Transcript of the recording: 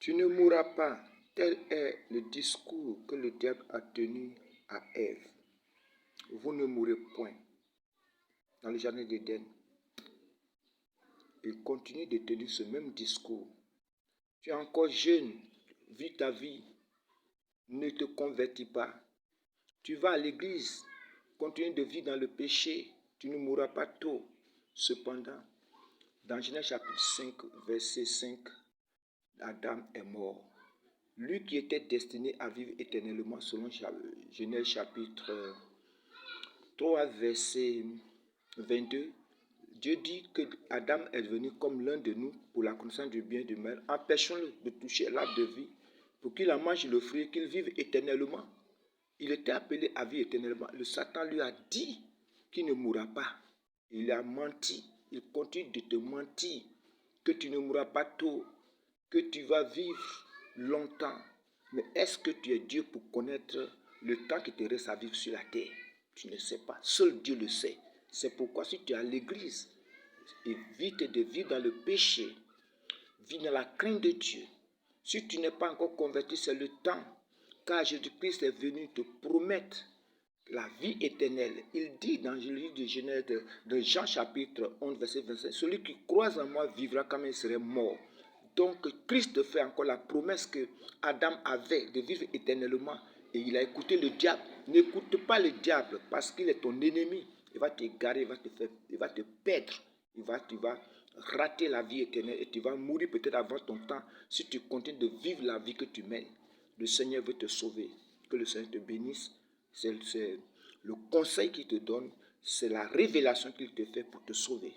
Tu ne mourras pas. Tel est le discours que le diable a tenu à Ève. Vous ne mourrez point. Dans le jardin d'Éden, il continue de tenir ce même discours. Tu es encore jeune, vis ta vie, ne te convertis pas. Tu vas à l'église, continue de vivre dans le péché, tu ne mourras pas tôt. Cependant, dans Genèse chapitre 5, verset 5, Adam est mort. Lui qui était destiné à vivre éternellement selon Genèse chapitre 3, verset 22, Dieu dit que Adam est devenu comme l'un de nous pour la connaissance du bien et du mal. Empêchons-le de toucher l'arbre de vie pour qu'il en mange le fruit et qu'il vive éternellement. Il était appelé à vivre éternellement. Le Satan lui a dit qu'il ne mourra pas. Il a menti. Il continue de te mentir que tu ne mourras pas tôt, que tu vas vivre longtemps. Mais est-ce que tu es Dieu pour connaître le temps qui te reste à vivre sur la terre? Tu ne sais pas. Seul Dieu le sait. C'est pourquoi si tu es à l'église, évite de vivre dans le péché. Vis dans la crainte de Dieu. Si tu n'es pas encore converti, c'est le temps. Car Jésus-Christ est venu te promettre la vie éternelle. Il dit dans le livre de Genèse de Jean chapitre 11, verset 25, celui qui croit en moi vivra quand même il serait mort. Donc Christ fait encore la promesse que Adam avait de vivre éternellement. Et il a écouté le diable. N'écoute pas le diable parce qu'il est ton ennemi. Il va t'égarer, il va te perdre. Tu vas rater la vie éternelle et tu vas mourir peut-être avant ton temps si tu continues de vivre la vie que tu mènes. Le Seigneur veut te sauver. Que le Seigneur te bénisse. C'est le conseil qu'il te donne, c'est la révélation qu'il te fait pour te sauver.